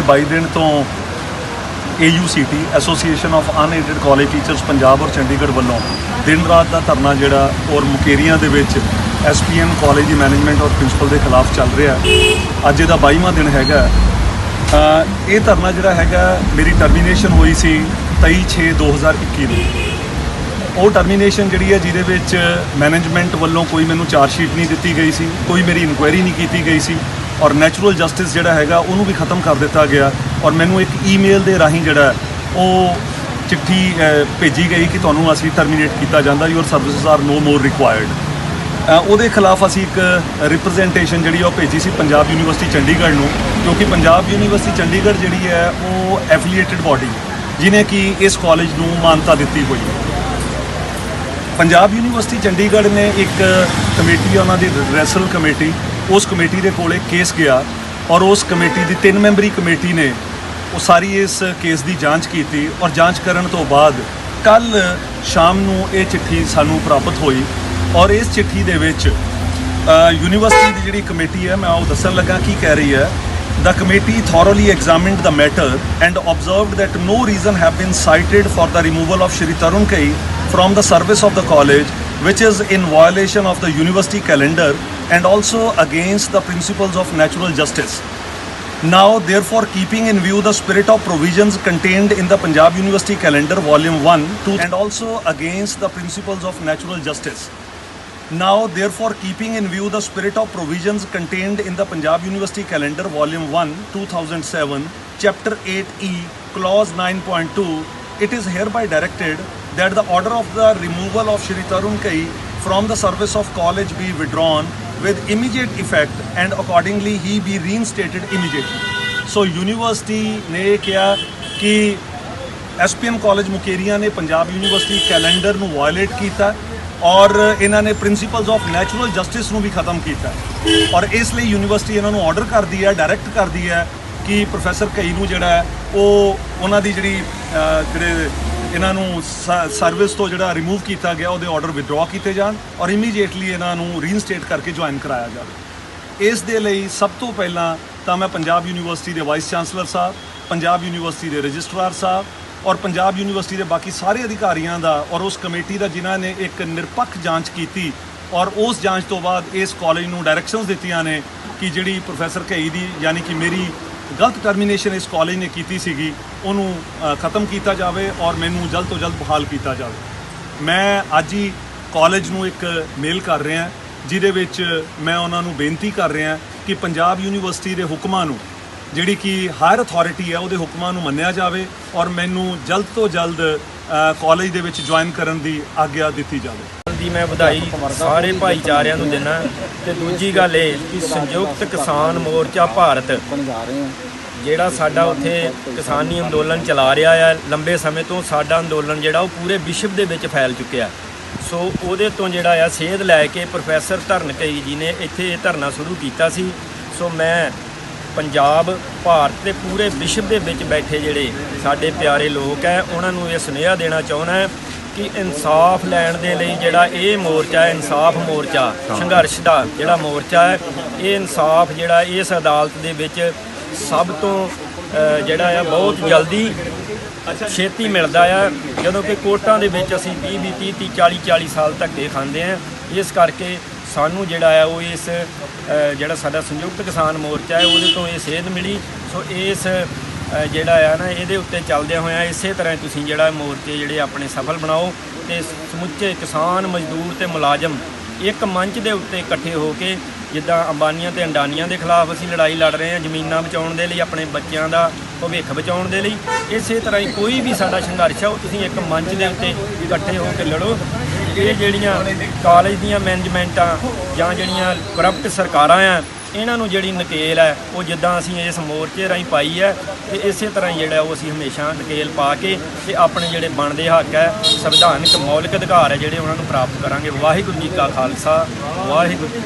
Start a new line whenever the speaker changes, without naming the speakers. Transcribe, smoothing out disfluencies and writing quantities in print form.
22 दिन तो AUCT association of unaided college teachers Punjab और चंडीगढ़ वालों दिन रात का धरना जोड़ा और मुकेरियां दे विच SPN कॉलेज की मैनेजमेंट और प्रिंसीपल के खिलाफ चल रहा है। अज इहदा 22वां दिन हैगा। ये धरना जोड़ा हैगा मेरी टर्मीनेशन हुई सी 23/6/2021 में। वो टर्मीनेशन जी है जिहदे विच मैनेजमेंट वालों कोई मैनू चार्जशीट नहीं दी गई सी, कोई मेरी इनकुआयरी नहीं की गई सी और नैचुरल जस्टिस जोड़ा हैगा उन्होंने भी ख़त्म कर दिता गया और मैनू एक ईमेल के राही जोड़ा वो चिट्ठी भेजी गई कि तुहानूं असीं टर्मीनेट किया जाता your services are no more required. उहदे खिलाफ असीं एक रिप्रजेंटेशन जी भेजी सी पंजाब यूनीवर्सिटी चंडीगढ़ नूं, क्योंकि पंजाब यूनीवर्सिटी चंडीगढ़ जी है वो एफिलीएटेड बॉडी जिन्हें कि इस कॉलेज नूं मानता दी हुई है। पंजाब यूनीवर्सिटी चंडीगढ़ ने एक कमेटी उन्होंने रेसल कमेटी, उस कमेटी के कोल केस गया और उस कमेटी की 3 मैंबरी कमेटी ने वो सारी इस केस की जांच की और जांच करने तो बाद कल शाम नूं ये चिट्ठी सानू प्राप्त हुई और इस चिट्ठी दे विच यूनीवर्सिटी की जिहड़ी कमेटी है मैं वो दसन लगा की कह रही है। The committee thoroughly examined the matter and observed that no reason have been cited for the removal of Shri Tarun Kai from the service of the college, which is in violation of the university calendar and also against the principles of natural justice. Now, therefore, keeping in view the spirit of provisions contained in the Punjab University Calendar, Volume 1, 2, and also against the principles of natural justice. Now, therefore, keeping in view the spirit of provisions contained in the Punjab University Calendar, Volume 1, 2007, Chapter 8E, Clause 9.2, it is hereby directed that the order of the removal of Shri Tarun Kai from the service of college be withdrawn with immediate effect and accordingly he be reinstated immediately. So, university ने कहा कि SPN college Mukerian ने Punjab university calendar ਨੂੰ violet किया और इन्होंने प्रिंसीपल्स of natural justice भी खत्म किया और इसलिए यूनीवर्सिटी इन्होंने ऑर्डर कर दिया, डायरैक्ट कर दिया कि प्रोफैसर कई नूं जिहड़ा है वो उन्हां दी जिहड़ी जिहड़े इन्हां नूं सर्विस तो जिहड़ा रिमूव किया गया उहदे ऑर्डर विदड्रॉ किए जान और इमीडिएटली इन्हां नूं रीइनस्टेट करके ज्वाइन कराया जाए। इस दे लई सब तो पहलां तां मैं पंजाब यूनीवर्सिटी के वाइस चांसलर साहब, पंजाब यूनीवर्सिटी के रजिस्ट्रार साहब और पंजाब यूनीवर्सिटी के बाकी सारे अधिकारियों का और उस कमेटी का जिन्हों ने एक निरपक्ष जांच की और उस जांच तो बाद इस कॉलेज को डायरैक्शनस दित्तियां ने कि जिहड़ी प्रोफैसर कई दी यानी कि मेरी गलत टर्मीनेशन इस कॉलेज ने की सीगी उन्होंने ख़त्म किया जाए और मैनू जल्द तो जल्द बहाल किया जाए। मैं अज ही कॉलेज नूं एक मेल कर रहा जिहदे विच मैं उन्होंने बेनती कर रहा कि पंजाब यूनीवर्सिटी के हुक्मां नूं जिहड़ी कि हायर अथॉरिटी है उहदे हुक्मां नूं मन्निया जाए और मैनू जल्द तो जल्द कॉलेज दे विच ज्वाइन करन दी आग्या दित्ती जाए।
दी मैं बधाई सारे भाईचारिਆਂ ਨੂੰ देना ते दूजी गल ये कि संयुक्त किसान मोर्चा भारत ਜਿਹੜਾ ਸਾਡਾ ਉੱਥੇ किसानी अंदोलन चला रहा है लंबे समय तो साडा अंदोलन ਜਿਹੜਾ ਉਹ पूरे विश्व ਦੇ ਵਿੱਚ फैल चुੱਕਿਆ। सो ਉਹਦੇ ਤੋਂ ਜਿਹੜਾ ਆ ਸੇਧ ਲੈ ਕੇ ਪ੍ਰੋਫੈਸਰ ਧਰਨ ਕਈ ਜੀ ਨੇ ਇੱਥੇ ਇਹ ਧਰਨਾ ਸ਼ੁਰੂ ਕੀਤਾ ਸੀ। ਸੋ मैं पंजाब भारत के पूरे विश्व के विच बैठे जिहड़े साडे प्यारे लोग है उन्होंने ये सुनेहा देना चाहुंदा है कि इंसाफ लैण दे लई जिहड़ा ये मोर्चा है, इंसाफ मोर्चा संघर्ष का जिहड़ा मोर्चा है, ये इंसाफ जिहड़ा इस अदालत दे विच सब तो जिहड़ा है बहुत जल्दी छेती मिलता है जदों कि कोर्टां दे विच असीं 20 30 साल धक्के खांदे हैं। इस करके सानू जिहड़ा है वो इस जिहड़ा साडा संयुक्त किसान मोर्चा है उहदे तो ये सेध मिली। सो इस जिहड़ा है ना इहदे उत्ते चलदे होए इस तरह तुसीं जिहड़ा मोर्चे जिहड़े अपने सफल बनाओ ते समुचे किसान मजदूर ते मुलाजम एक मंच के उत्ते इकट्ठे होके जिद्दां अंबानियां ते अंडानियां के खिलाफ असीं लड़ाई लड़ रहे हैं जमीनां बचाउण दे लई अपने बच्चों का भविख बचाउण दे लई, इस तरह ही कोई भी साडा संघर्ष है वो तुसीं एक मंच के उत्ते इकट्ठे होकर लड़ो। ये जिहड़ियां कॉलेज दीयां मैनेजमेंटां जां जिहड़ियां करप्ट सरकारां आ इन्हां नूं जिहड़ी नकेल है वो जिद्दां असीं इस मोर्चे राहीं पाई है ते इस तरह जिहड़ा वो असीं हमेशा नकेल पा के ते अपने जिहड़े बनदे हक है संविधानिक मौलिक अधिकार है जिहड़े उन्हां नूं प्राप्त करांगे। वाहिगुरू जी का खालसा वाहिगुरू।